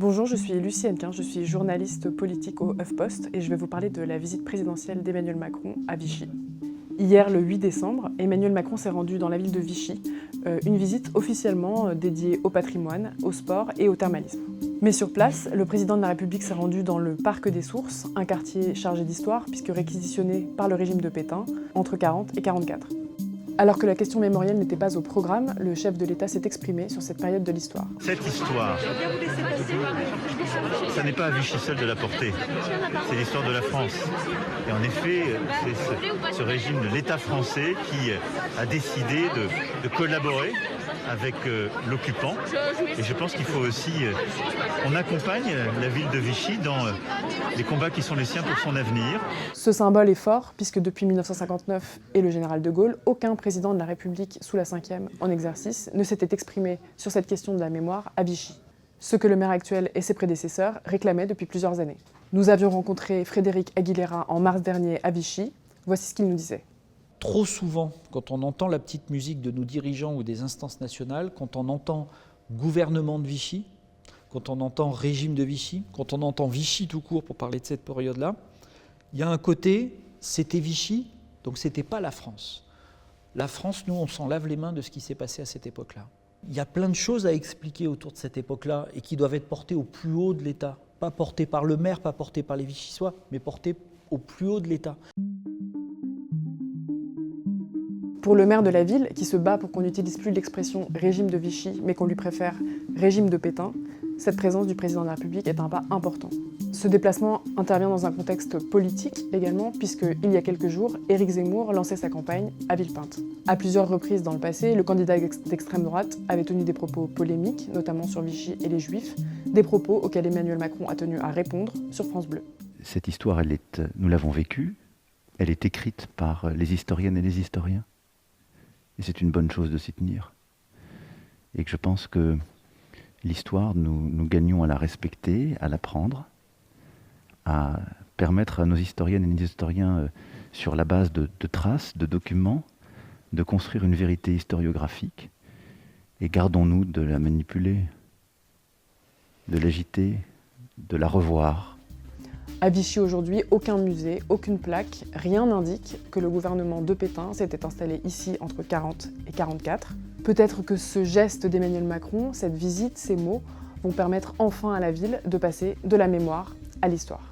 Bonjour, je suis Lucie Hennequin, je suis journaliste politique au HuffPost et je vais vous parler de la visite présidentielle d'Emmanuel Macron à Vichy. Hier, le 8 décembre, Emmanuel Macron s'est rendu dans la ville de Vichy, une visite officiellement dédiée au patrimoine, au sport et au thermalisme. Mais sur place, le président de la République s'est rendu dans le Parc des Sources, un quartier chargé d'histoire puisque réquisitionné par le régime de Pétain entre 40 et 44. Alors que la question mémorielle n'était pas au programme, le chef de l'État s'est exprimé sur cette période de l'histoire. Cette histoire, ça n'est pas à Vichy seul de la porter, c'est l'histoire de la France. Et en effet, c'est ce régime de l'État français qui a décidé de collaborer avec l'occupant. Et je pense qu'il faut aussi qu'on accompagne la ville de Vichy dans les combats qui sont les siens pour son avenir. Ce symbole est fort puisque depuis 1959 et le général de Gaulle, aucun président de la République sous la 5e en exercice ne s'était exprimé sur cette question de la mémoire à Vichy. Ce que le maire actuel et ses prédécesseurs réclamaient depuis plusieurs années. Nous avions rencontré Frédéric Aguilera en mars dernier à Vichy. Voici ce qu'il nous disait. Trop souvent, quand on entend la petite musique de nos dirigeants ou des instances nationales, quand on entend gouvernement de Vichy, quand on entend régime de Vichy, quand on entend Vichy tout court pour parler de cette période-là, il y a un côté, c'était Vichy, donc c'était pas la France. La France, nous, on s'en lave les mains de ce qui s'est passé à cette époque-là. Il y a plein de choses à expliquer autour de cette époque-là et qui doivent être portées au plus haut de l'État. Pas portées par le maire, pas portées par les Vichysois, mais portées au plus haut de l'État. Pour le maire de la ville, qui se bat pour qu'on n'utilise plus l'expression « régime de Vichy », mais qu'on lui préfère « régime de Pétain », cette présence du président de la République est un pas important. Ce déplacement intervient dans un contexte politique également, puisqu'il y a quelques jours, Éric Zemmour lançait sa campagne à Villepinte. À plusieurs reprises dans le passé, le candidat d'extrême droite avait tenu des propos polémiques, notamment sur Vichy et les Juifs, des propos auxquels Emmanuel Macron a tenu à répondre sur France Bleu. Cette histoire, nous l'avons vécue, elle est écrite par les historiennes et les historiens. Et c'est une bonne chose de s'y tenir. Et que je pense que l'histoire, nous gagnons à la respecter, à l'apprendre, à permettre à nos historiennes et nos historiens, sur la base de traces, de documents, de construire une vérité historiographique. Et gardons-nous de la manipuler, de l'agiter, de la revoir. À Vichy aujourd'hui, aucun musée, aucune plaque, rien n'indique que le gouvernement de Pétain s'était installé ici entre 40 et 44. Peut-être que ce geste d'Emmanuel Macron, cette visite, ces mots, vont permettre enfin à la ville de passer de la mémoire à l'histoire.